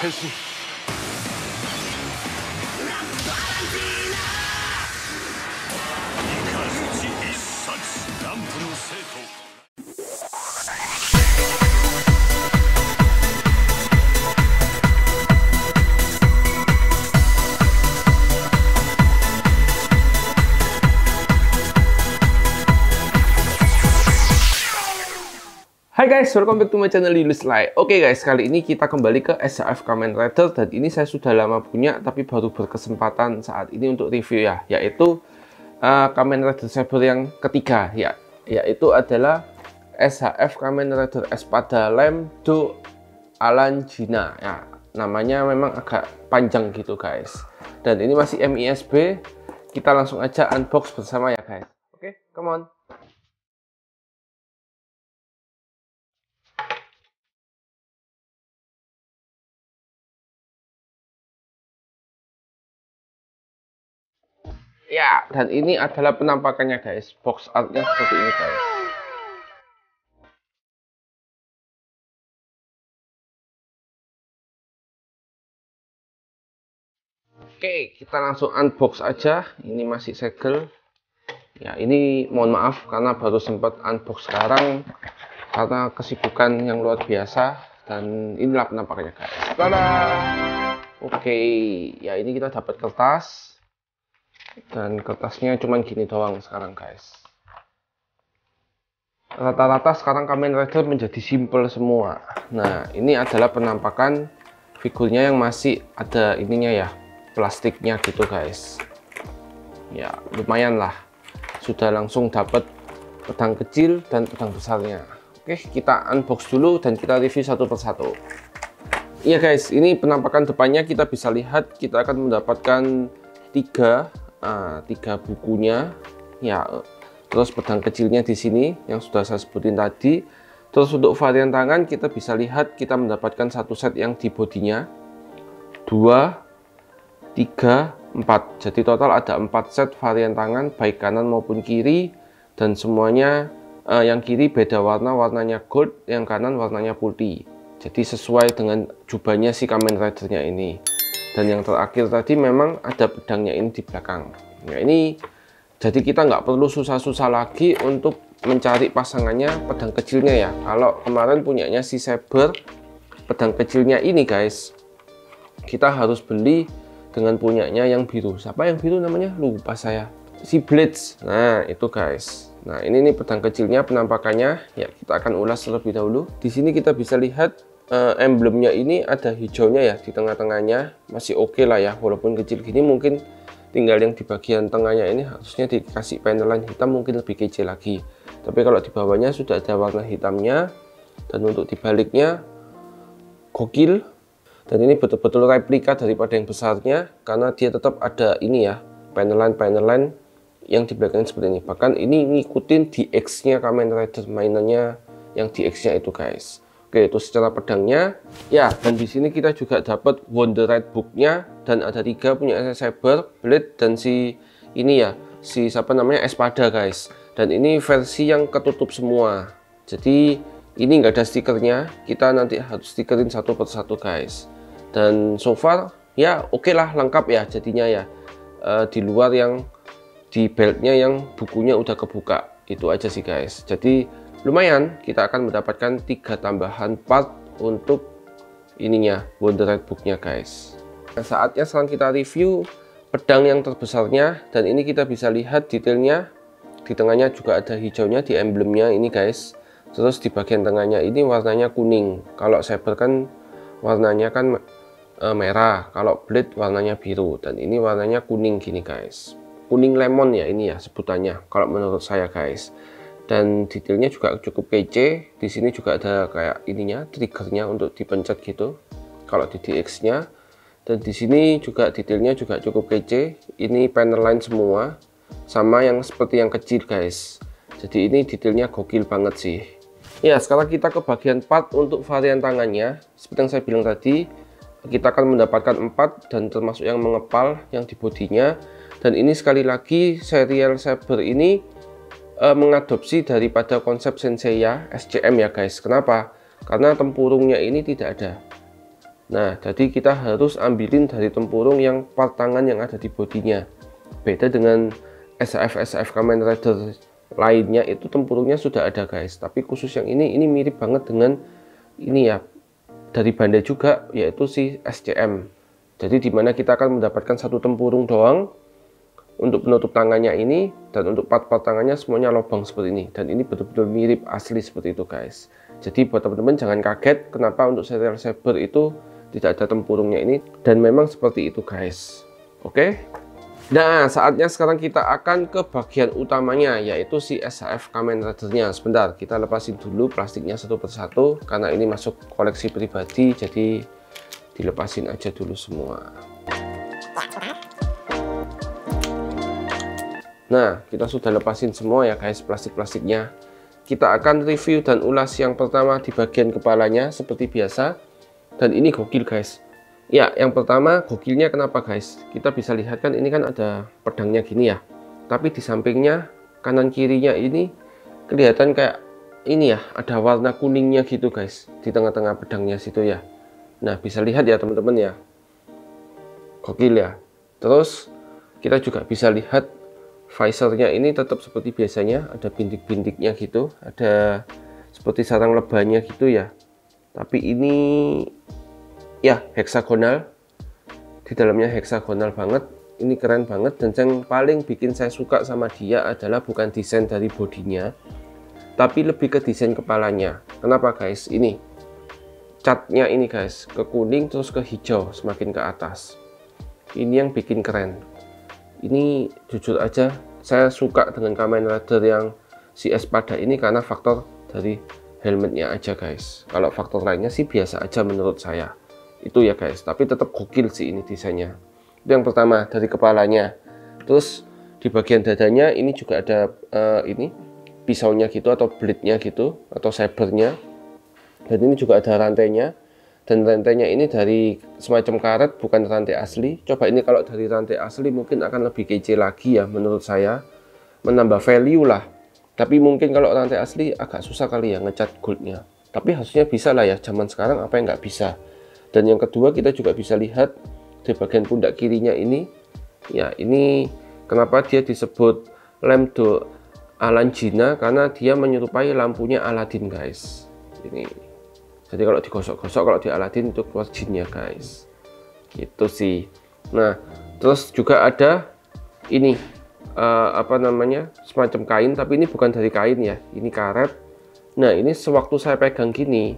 変身。ランプの生徒。Hai guys, welcome back to my channel Julius Lai. Oke guys, kali ini kita kembali ke SHF Kamen Rider dan ini saya sudah lama punya tapi baru berkesempatan saat ini untuk review ya, yaitu Kamen Rider Saber yang ketiga ya, yaitu adalah SHF Kamen Rider Espada Lem do Alanjina ya. Namanya memang agak panjang gitu guys. Dan ini masih MISB. Kita langsung aja unbox bersama ya guys. Oke, come on. Ya, dan ini adalah penampakannya guys. Box artnya seperti ini guys. Oke, kita langsung unbox aja. Ini masih segel. Ya, ini mohon maaf karena baru sempat unbox sekarang karena kesibukan yang luar biasa. Dan inilah penampakannya guys. Tada! Oke, ya ini kita dapat kertas. Dan kertasnya cuman gini doang sekarang guys. Rata-rata sekarang Kamen Rider menjadi simple semua. Nah, ini adalah penampakan figurnya yang masih ada ininya ya, plastiknya gitu guys. Ya, lumayan lah. Sudah langsung dapat pedang kecil dan pedang besarnya. Oke, kita unbox dulu dan kita review satu persatu. Iya guys, ini penampakan depannya kita bisa lihat kita akan mendapatkan tiga bukunya ya, terus pedang kecilnya di sini yang sudah saya sebutin tadi. Terus untuk varian tangan kita bisa lihat kita mendapatkan satu set yang di bodinya 2, 3, 4, jadi total ada 4 set varian tangan baik kanan maupun kiri, dan semuanya yang kiri beda warna, warnanya gold, yang kanan warnanya putih, jadi sesuai dengan jubahnya si Kamen Ridernya ini. Dan yang terakhir tadi memang ada pedangnya ini di belakang. Nah ini jadi kita nggak perlu susah-susah lagi untuk mencari pasangannya pedang kecilnya ya. Kalau kemarin punyanya si Saber, pedang kecilnya ini guys, kita harus beli dengan punyanya yang biru. Siapa yang biru namanya? Lupa saya. Si Blitz. Nah itu guys. Nah ini nih pedang kecilnya penampakannya. Ya kita akan ulas terlebih dahulu. Di sini kita bisa lihat emblemnya ini ada hijaunya ya di tengah-tengahnya, masih oke lah ya, walaupun kecil gini. Mungkin tinggal yang di bagian tengahnya ini harusnya dikasih panelan hitam, mungkin lebih kece lagi. Tapi kalau di bawahnya sudah ada warna hitamnya, dan untuk dibaliknya gokil. Dan ini betul-betul replika daripada yang besarnya karena dia tetap ada ini ya, panelan yang di belakangnya seperti ini. Bahkan ini ngikutin DX-nya Kamen Rider mainannya yang DX-nya itu guys. Oke, itu secara pedangnya ya. Dan di sini kita juga dapat Wonder Ride booknya, dan ada 3 punya Saber, Blade, dan si ini ya, si siapa namanya, Espada guys. Dan ini versi yang ketutup semua, jadi ini nggak ada stikernya, kita nanti harus stikerin satu persatu guys. Dan so far ya oke lah, lengkap ya jadinya ya. Di luar yang di beltnya yang bukunya udah kebuka, itu aja sih guys. Jadi lumayan, kita akan mendapatkan 3 tambahan part untuk ininya, Wonder Ride booknya guys. Nah, saatnya sekarang kita review pedang yang terbesarnya, dan ini kita bisa lihat detailnya. Di tengahnya juga ada hijaunya di emblemnya ini guys. Terus di bagian tengahnya ini warnanya kuning. Kalau Saber kan warnanya kan merah, kalau Blade warnanya biru, dan ini warnanya kuning gini guys. Kuning lemon ya ini ya sebutannya kalau menurut saya guys. Dan detailnya juga cukup kece. Di sini juga ada kayak ininya, triggernya untuk dipencet gitu kalau di DX-nya. Dan di sini juga detailnya juga cukup kece. Ini panel line semua, sama yang seperti yang kecil guys. Jadi ini detailnya gokil banget sih. Ya, sekarang kita ke bagian part untuk varian tangannya. Seperti yang saya bilang tadi, kita akan mendapatkan 4, dan termasuk yang mengepal yang di bodinya. Dan ini sekali lagi serial Saber ini mengadopsi daripada konsep Senseiya SCM ya guys. Kenapa? Karena tempurungnya ini tidak ada. Nah, jadi kita harus ambilin dari tempurung yang part tangan yang ada di bodinya. Beda dengan SAF Kamen Rider lainnya, itu tempurungnya sudah ada guys. Tapi khusus yang ini mirip banget dengan ini ya, dari Bandai juga, yaitu si SCM. Jadi dimana kita akan mendapatkan satu tempurung doang untuk penutup tangannya ini, dan untuk part-part tangannya semuanya lubang seperti ini. Dan ini betul-betul mirip asli seperti itu guys. Jadi buat teman-teman jangan kaget kenapa untuk serial Saber itu tidak ada tempurungnya ini, dan memang seperti itu guys. Oke. Nah, saatnya sekarang kita akan ke bagian utamanya, yaitu si SAF Kamen Rider-nya. Sebentar, kita lepasin dulu plastiknya satu persatu karena ini masuk koleksi pribadi, jadi dilepasin aja dulu semua. Nah, kita sudah lepasin semua ya guys plastik-plastiknya. Kita akan review dan ulas yang pertama di bagian kepalanya seperti biasa. Dan ini gokil guys. Ya, yang pertama gokilnya kenapa guys? Kita bisa lihat kan ini kan ada pedangnya gini ya. Tapi di sampingnya kanan kirinya ini kelihatan kayak ini ya, ada warna kuningnya gitu guys di tengah-tengah pedangnya situ ya. Nah, bisa lihat ya teman-teman ya. Gokil ya. Terus kita juga bisa lihat visornya ini tetap seperti biasanya, ada bintik-bintiknya gitu, ada seperti sarang lebahnya gitu ya. Tapi ini ya heksagonal, di dalamnya heksagonal banget. Ini keren banget, dan yang paling bikin saya suka sama dia adalah bukan desain dari bodinya, tapi lebih ke desain kepalanya. Kenapa guys? Ini catnya ini guys, ke kuning terus ke hijau semakin ke atas. Ini yang bikin keren. Ini jujur aja saya suka dengan Kamen Rider yang si Espada ini karena faktor dari helmetnya aja guys. Kalau faktor lainnya sih biasa aja menurut saya. Itu ya guys, tapi tetap gokil sih ini desainnya. Itu yang pertama dari kepalanya. Terus di bagian dadanya ini juga ada ini pisaunya gitu atau blade-nya gitu atau sabernya. Dan ini juga ada rantainya. Dan rantainya ini dari semacam karet, bukan rantai asli. Coba ini kalau dari rantai asli mungkin akan lebih kece lagi ya menurut saya, menambah value lah. Tapi mungkin kalau rantai asli agak susah kali ya ngecat goldnya. Tapi harusnya bisa lah ya, zaman sekarang apa yang nggak bisa. Dan yang kedua kita juga bisa lihat di bagian pundak kirinya ini. Ya ini kenapa dia disebut lamp Alanjina, karena dia menyerupai lampunya Aladin guys. Ini. Jadi kalau digosok-gosok, kalau di Aladin itu keluar jinnya guys. Gitu sih. Nah, terus juga ada ini apa namanya, semacam kain, tapi ini bukan dari kain ya, ini karet. Nah, ini sewaktu saya pegang gini,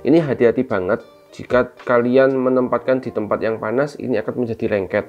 ini hati-hati banget. Jika kalian menempatkan di tempat yang panas, ini akan menjadi lengket.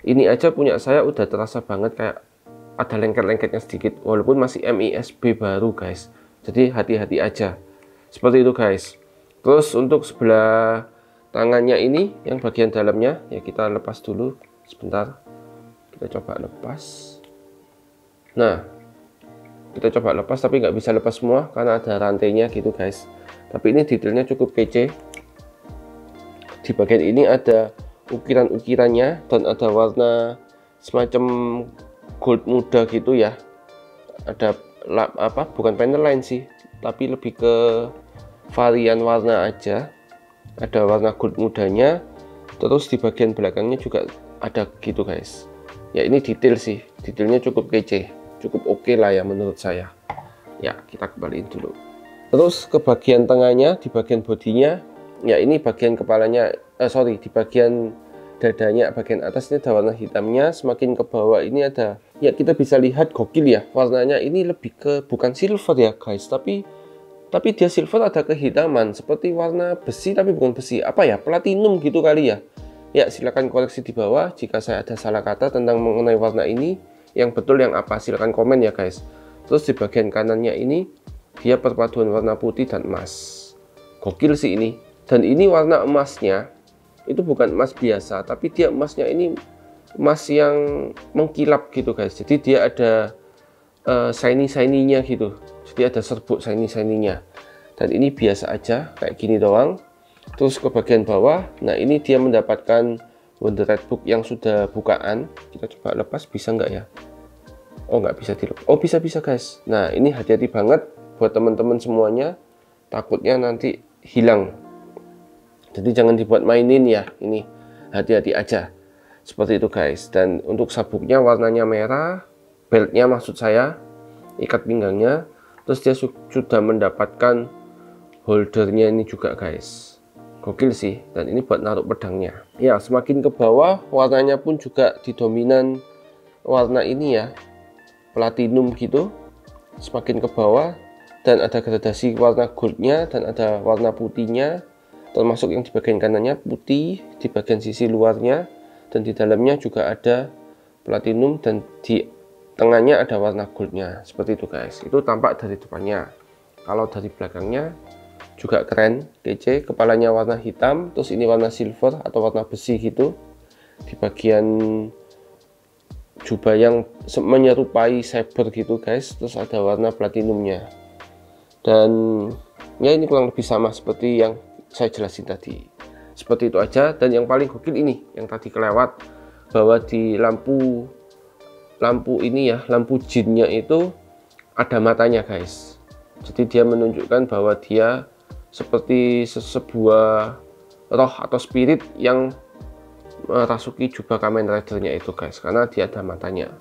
Ini aja punya saya udah terasa banget kayak ada lengket-lengketnya sedikit, walaupun masih MISB baru guys. Jadi hati-hati aja. Seperti itu guys. Terus untuk sebelah tangannya ini yang bagian dalamnya ya kita lepas dulu sebentar. Kita coba lepas. Nah, kita coba lepas tapi nggak bisa lepas semua karena ada rantainya gitu guys. Tapi ini detailnya cukup kece. Di bagian ini ada ukiran-ukirannya dan ada warna semacam gold muda gitu ya. Ada apa? Bukan panel line sih, tapi lebih ke varian warna aja. Ada warna gold mudanya, terus di bagian belakangnya juga ada gitu guys. Ya ini detail sih, detailnya cukup kece, cukup oke lah ya menurut saya. Ya kita kembaliin dulu. Terus ke bagian tengahnya, di bagian bodinya, ya ini bagian kepalanya, di bagian dadanya, bagian atas ini ada warna hitamnya. Semakin ke bawah ini ada, ya kita bisa lihat gokil ya, warnanya ini lebih ke bukan silver ya guys, tapi dia silver ada kehitaman seperti warna besi tapi bukan besi, apa ya, platinum gitu kali ya. Ya silahkan koreksi di bawah jika saya ada salah kata tentang mengenai warna ini, yang betul yang apa silahkan komen ya guys. Terus di bagian kanannya ini dia perpaduan warna putih dan emas, gokil sih ini. Dan ini warna emasnya itu bukan emas biasa, tapi dia emasnya ini emas yang mengkilap gitu guys. Jadi dia ada shiny-shiny-nya gitu. Jadi ada serbuk shiny-shiny-nya. Dan ini biasa aja kayak gini doang. Terus ke bagian bawah, nah ini dia mendapatkan Wonder Red Book yang sudah bukaan. Kita coba lepas, bisa nggak ya? Oh nggak bisa dilepas. Oh bisa guys. Nah ini hati-hati banget buat teman-teman semuanya. Takutnya nanti hilang Jadi jangan dibuat mainin ya, ini hati-hati aja. Seperti itu guys. Dan untuk sabuknya warnanya merah, beltnya maksud saya, ikat pinggangnya. Terus dia sudah mendapatkan holdernya ini juga guys. Gokil sih. Dan ini buat naruh pedangnya. Ya, semakin ke bawah warnanya pun juga didominan warna ini ya, platinum gitu. Semakin ke bawah dan ada gradasi warna goldnya dan ada warna putihnya, termasuk yang di bagian kanannya putih di bagian sisi luarnya, dan di dalamnya juga ada platinum, dan di tengahnya ada warna goldnya. Seperti itu guys. Itu tampak dari depannya. Kalau dari belakangnya juga keren, kece. Kepalanya warna hitam, terus ini warna silver atau warna besi gitu. Di bagian jubah yang menyerupai saber gitu guys, terus ada warna platinumnya. Dan ya ini kurang lebih sama seperti yang saya jelasin tadi. Seperti itu aja. Dan yang paling gokil ini yang tadi kelewat, bahwa di lampu ini ya, lampu jinnya itu ada matanya guys. Jadi dia menunjukkan bahwa dia seperti sebuah roh atau spirit yang merasuki jubah Kamen Rider-nya itu guys, karena dia ada matanya.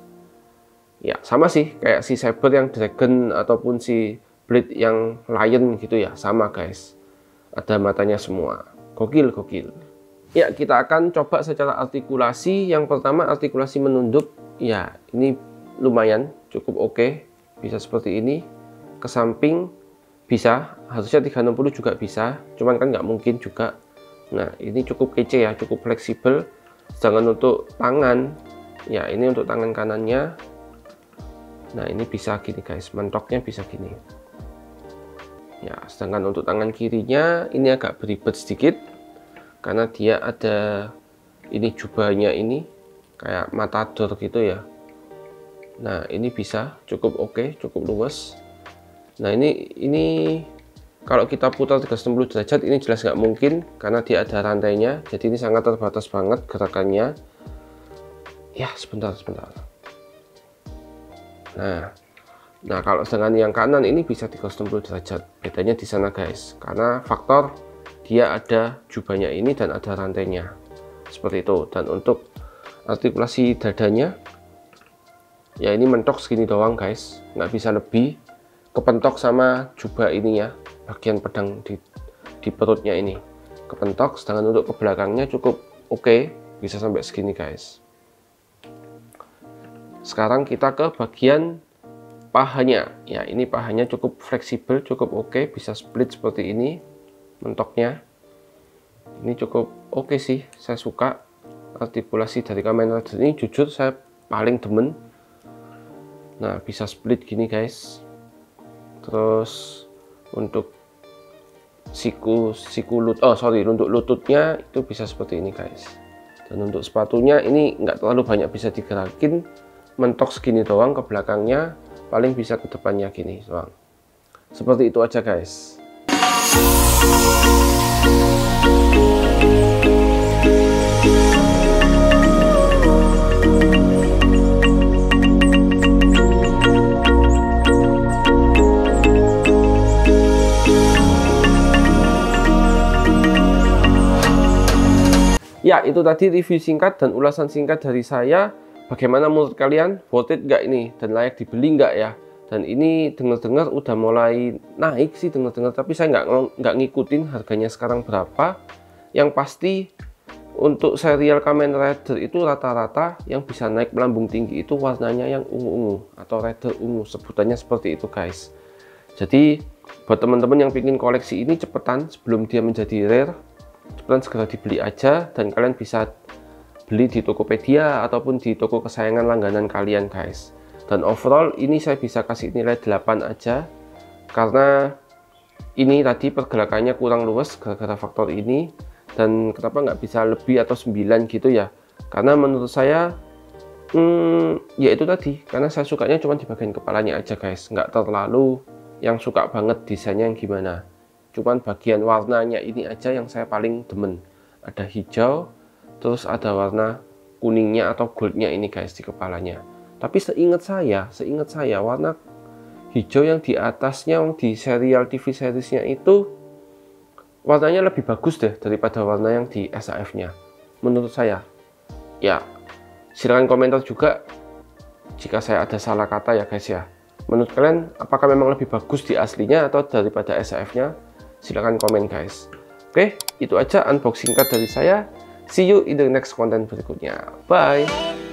Ya sama sih kayak si Saber yang Dragon ataupun si Blade yang Lion gitu ya, sama guys, ada matanya semua. Gokil. Ya, kita akan coba secara artikulasi. Yang pertama artikulasi menunduk. Ya ini lumayan cukup oke, bisa seperti ini. Ke samping bisa, harusnya 360 juga bisa, cuman kan nggak mungkin juga. Nah ini cukup kece ya, cukup fleksibel. Sedangkan untuk tangan, ya ini untuk tangan kanannya, nah ini bisa gini guys, mentoknya bisa gini ya. Sedangkan untuk tangan kirinya ini agak beribet sedikit, karena dia ada ini jubahnya ini kayak matador gitu ya. Nah ini bisa cukup oke, cukup luas. Nah ini kalau kita putar 360 derajat ini jelas nggak mungkin, karena dia ada rantainya, jadi ini sangat terbatas banget gerakannya. Ya sebentar. Nah kalau dengan yang kanan ini bisa 360 derajat. Bedanya di sana guys, karena faktor dia ada jubahnya ini dan ada rantainya. Seperti itu. Dan untuk artikulasi dadanya, ya ini mentok segini doang guys, nggak bisa lebih. Kepentok sama jubah ini ya, bagian pedang di perutnya ini kepentok. Sedangkan untuk ke belakangnya cukup oke, bisa sampai segini guys. Sekarang kita ke bagian pahanya. Ya ini pahanya cukup fleksibel, cukup oke, bisa split seperti ini mentoknya. Ini cukup oke sih, saya suka artikulasi dari Kamen Rider ini, jujur saya paling demen. Nah bisa split gini guys. Terus untuk untuk lututnya itu bisa seperti ini guys. Dan untuk sepatunya ini nggak terlalu banyak bisa digerakin, mentok segini doang. Ke belakangnya paling bisa ke depannya gini doang. Seperti itu aja guys. Ya itu tadi review singkat dan ulasan singkat dari saya. Bagaimana menurut kalian? Worth it nggak ini? Dan layak dibeli nggak ya? Dan ini dengar-dengar udah mulai naik sih, dengar-dengar, tapi saya nggak ngikutin harganya sekarang berapa. Yang pasti untuk serial Kamen Rider itu rata-rata yang bisa naik melambung tinggi itu warnanya yang ungu-ungu atau Rider ungu, sebutannya seperti itu guys. Jadi buat teman-teman yang ingin koleksi ini cepetan sebelum dia menjadi rare, cepetan segera dibeli aja. Dan kalian bisa beli di Tokopedia ataupun di toko kesayangan langganan kalian guys. Dan overall ini saya bisa kasih nilai 8 aja, karena ini tadi pergerakannya kurang luas gara-gara faktor ini. Dan kenapa nggak bisa lebih atau 9 gitu ya, karena menurut saya ya itu tadi, karena saya sukanya cuma di bagian kepalanya aja guys, nggak terlalu yang suka banget desainnya yang gimana. Cuman bagian warnanya ini aja yang saya paling demen. Ada hijau, terus ada warna kuningnya atau goldnya ini guys di kepalanya. Tapi seingat saya warna hijau yang di atasnya di serial TV seriesnya itu warnanya lebih bagus deh daripada warna yang di SAF-nya. Menurut saya. Ya, silahkan komentar juga jika saya ada salah kata ya guys ya. Menurut kalian, apakah memang lebih bagus di aslinya atau daripada SAF-nya? Silahkan komen guys. Oke, itu aja unboxing card dari saya. See you in the next konten berikutnya. Bye!